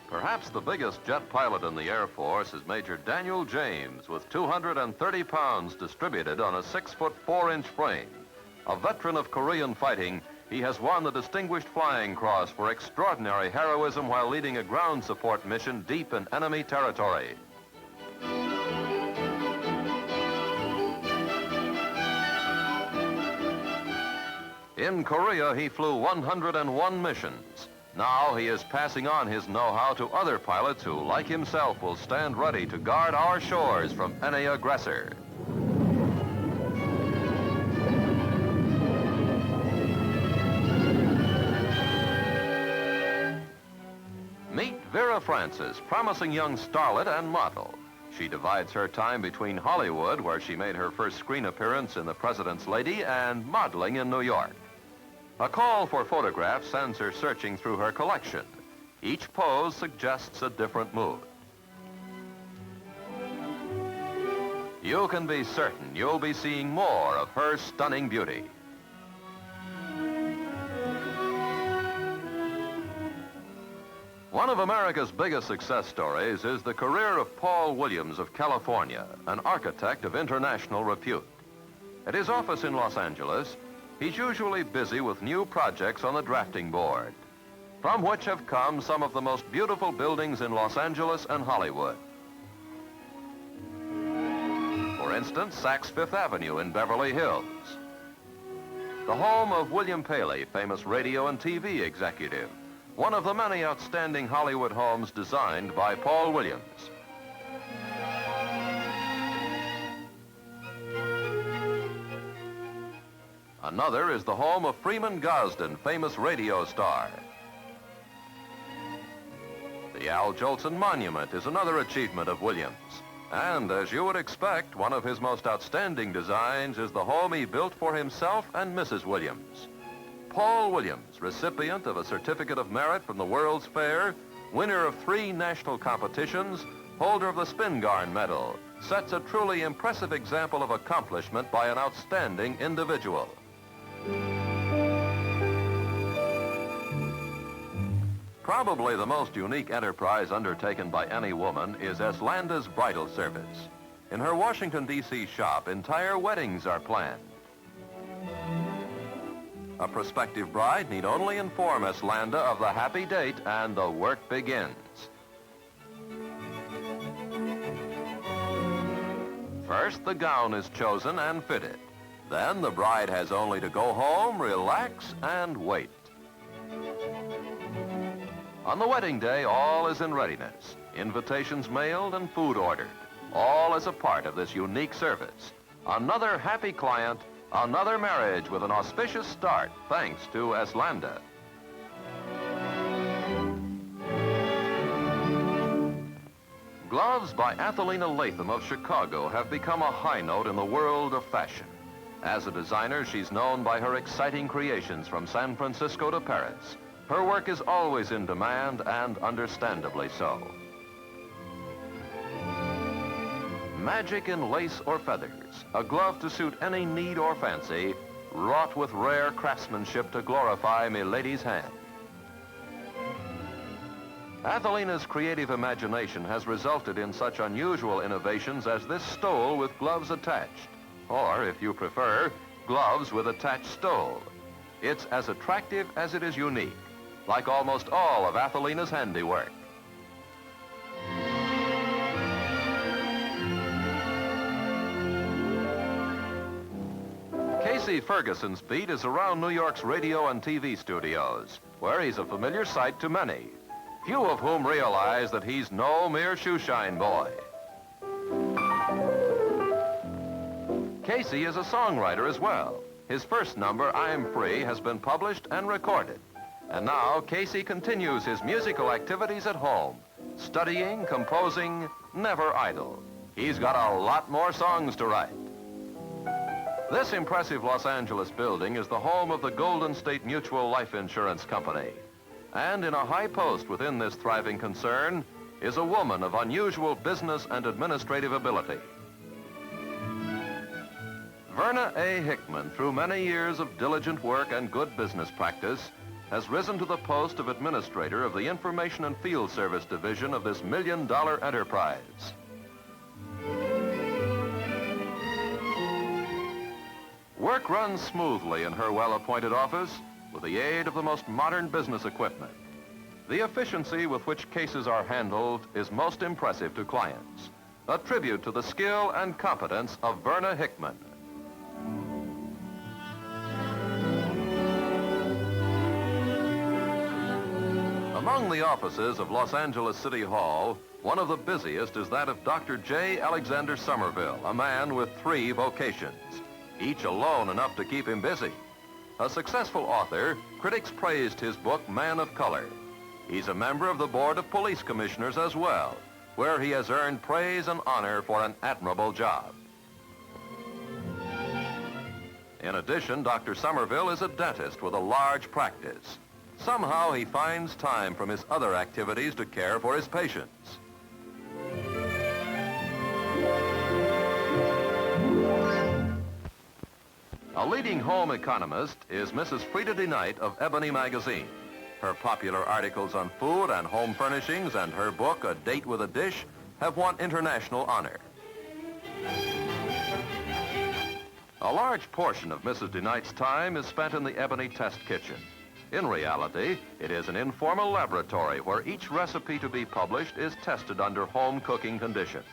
Perhaps the biggest jet pilot in the Air Force is Major Daniel James, with 230 pounds distributed on a 6'4" frame. A veteran of Korean fighting, he has won the Distinguished Flying Cross for extraordinary heroism while leading a ground support mission deep in enemy territory. In Korea, he flew 101 missions. Now he is passing on his know-how to other pilots who, like himself, will stand ready to guard our shores from any aggressor. Meet Vera Francis, promising young starlet and model. She divides her time between Hollywood, where she made her first screen appearance in The President's Lady, and modeling in New York. A call for photographs sends her searching through her collection. Each pose suggests a different mood. You can be certain you'll be seeing more of her stunning beauty. One of America's biggest success stories is the career of Paul Williams of California, an architect of international repute. At his office in Los Angeles, he's usually busy with new projects on the drafting board, from which have come some of the most beautiful buildings in Los Angeles and Hollywood. For instance, Saks Fifth Avenue in Beverly Hills, the home of William Paley, famous radio and TV executive, one of the many outstanding Hollywood homes designed by Paul Williams. Another is the home of Freeman Gosden, famous radio star. The Jolson Monument is another achievement of Williams. And as you would expect, one of his most outstanding designs is the home he built for himself and Mrs. Williams. Paul Williams, recipient of a Certificate of Merit from the World's Fair, winner of 3 national competitions, holder of the Spingarn Medal, sets a truly impressive example of accomplishment by an outstanding individual. Probably the most unique enterprise undertaken by any woman is Eslanda's bridal service. In her Washington, D.C. shop, entire weddings are planned. A prospective bride need only inform Eslanda of the happy date and the work begins. First, the gown is chosen and fitted. Then the bride has only to go home, relax, and wait. On the wedding day, all is in readiness. Invitations mailed and food ordered. All as a part of this unique service. Another happy client, another marriage with an auspicious start, thanks to Eslanda. Gloves by Athalena Lathan of Chicago have become a high note in the world of fashion. As a designer, she's known by her exciting creations from San Francisco to Paris. Her work is always in demand, and understandably so. Magic in lace or feathers, a glove to suit any need or fancy, wrought with rare craftsmanship to glorify milady's hand. Athalena's creative imagination has resulted in such unusual innovations as this stole with gloves attached, or, if you prefer, gloves with attached stole. It's as attractive as it is unique, like almost all of Athalena's handiwork. Casey Ferguson's beat is around New York's radio and TV studios, where he's a familiar sight to many, few of whom realize that he's no mere shoeshine boy. Casey is a songwriter as well. His first number, I'm Free, has been published and recorded. And now Casey continues his musical activities at home, studying, composing, never idle. He's got a lot more songs to write. This impressive Los Angeles building is the home of the Golden State Mutual Life Insurance Company. And in a high post within this thriving concern is a woman of unusual business and administrative ability. Verna A. Hickman, through many years of diligent work and good business practice, has risen to the post of administrator of the Information and Field Service Division of this million-dollar enterprise. Work runs smoothly in her well-appointed office with the aid of the most modern business equipment. The efficiency with which cases are handled is most impressive to clients, a tribute to the skill and competence of Verna Hickman. Among the offices of Los Angeles City Hall, one of the busiest is that of Dr. J Alexander Somerville, a man with 3 vocations, each alone enough to keep him busy. A successful author, critics praised his book, Man of Color. He's a member of the Board of Police Commissioners as well, where he has earned praise and honor for an admirable job. In addition, Dr. Somerville is a dentist with a large practice. Somehow he finds time from his other activities to care for his patients. A leading home economist is Mrs. Freda DeKnight of Ebony Magazine. Her popular articles on food and home furnishings and her book, A Date with a Dish, have won international honor. A large portion of Mrs. DeKnight's time is spent in the Ebony Test Kitchen. In reality, it is an informal laboratory where each recipe to be published is tested under home cooking conditions.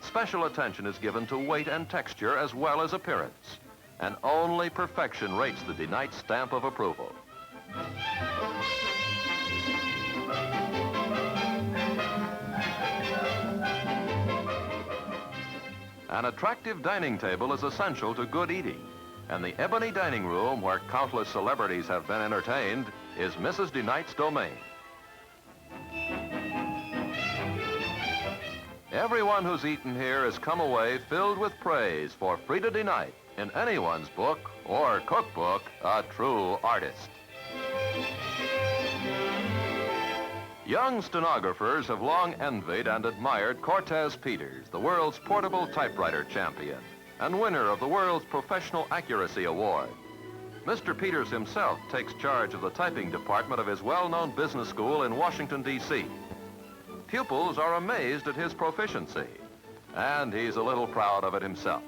Special attention is given to weight and texture as well as appearance, and only perfection rates the DeKnight stamp of approval. An attractive dining table is essential to good eating, and the Ebony Dining Room, where countless celebrities have been entertained, is Mrs. DeKnight's domain. Everyone who's eaten here has come away filled with praise for Freda DeKnight, in anyone's book or cookbook, a true artist. Young stenographers have long envied and admired Cortez Peters, the world's portable typewriter champion and winner of the world's Professional Accuracy Award. Mr. Peters himself takes charge of the typing department of his well-known business school in Washington, D.C. Pupils are amazed at his proficiency, and he's a little proud of it himself.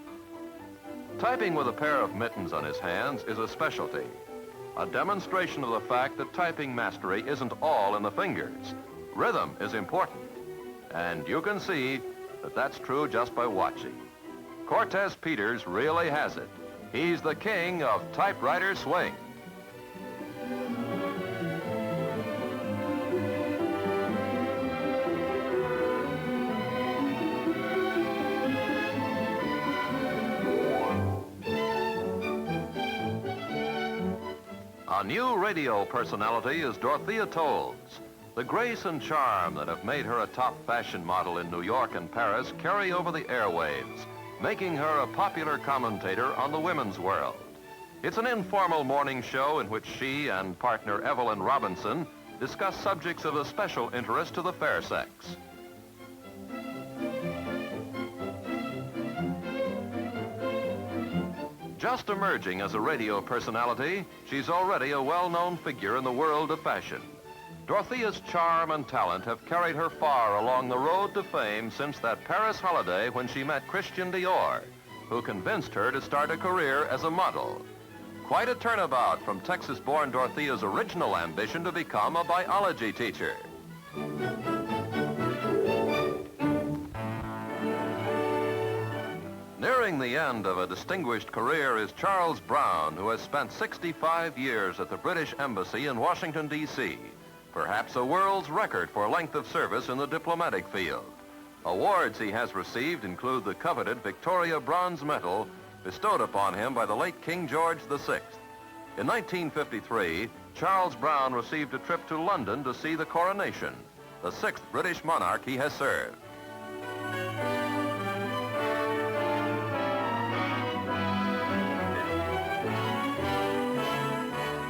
Typing with a pair of mittens on his hands is a specialty, a demonstration of the fact that typing mastery isn't all in the fingers. Rhythm is important, and you can see that that's true just by watching. Cortez Peters really has it. He's the king of typewriter swing. A new radio personality is Dorothea Towles. The grace and charm that have made her a top fashion model in New York and Paris carry over the airwaves, making her a popular commentator on the women's world. It's an informal morning show in which she and partner Evelyn Robinson discuss subjects of especial interest to the fair sex. Just emerging as a radio personality, she's already a well-known figure in the world of fashion. Dorothea's charm and talent have carried her far along the road to fame since that Paris holiday when she met Christian Dior, who convinced her to start a career as a model. Quite a turnabout from Texas-born Dorothea's original ambition to become a biology teacher. Nearing the end of a distinguished career is Charles Browne, who has spent 65 years at the British Embassy in Washington, D.C., perhaps a world's record for length of service in the diplomatic field. Awards he has received include the coveted Victoria Bronze Medal bestowed upon him by the late King George VI. In 1953, Charles Browne received a trip to London to see the coronation, the 6th British monarch he has served.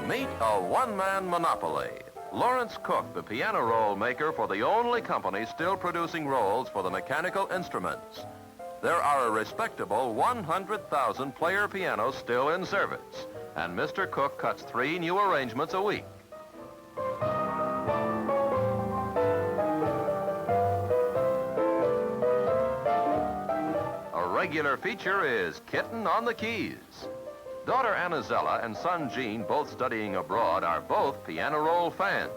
Meet a one-man monopoly. Lawrence Cook, the piano roll maker for the only company still producing rolls for the mechanical instruments. There are a respectable 100,000 player pianos still in service, and Mr. Cook cuts 3 new arrangements a week. regular feature is Kitten on the Keys. Daughter Annazella and son Gene, both studying abroad, are both piano roll fans.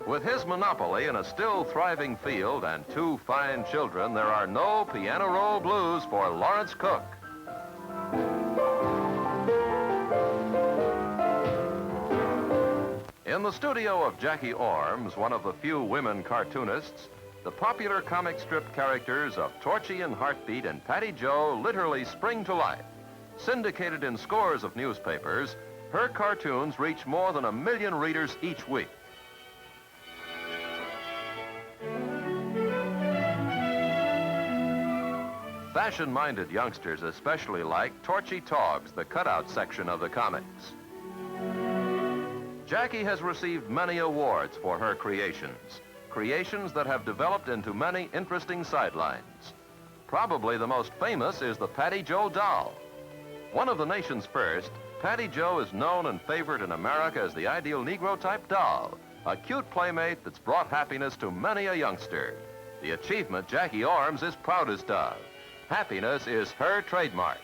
With his monopoly in a still thriving field and 2 fine children, there are no piano roll blues for Lawrence Cook. In the studio of Jackie Ormes, one of the few women cartoonists, the popular comic strip characters of Torchy and Heartbeat and Patty Jo literally spring to life. Syndicated in scores of newspapers, her cartoons reach more than 1 million readers each week. Fashion-minded youngsters especially like Torchy Togs, the cutout section of the comics. Jackie has received many awards for her creations that have developed into many interesting sidelines. Probably the most famous is the Patty Jo doll. One of the nation's first, Patty Jo is known and favored in America as the ideal Negro-type doll, a cute playmate that's brought happiness to many a youngster. The achievement Jackie Ormes is proudest of. Happiness is her trademark.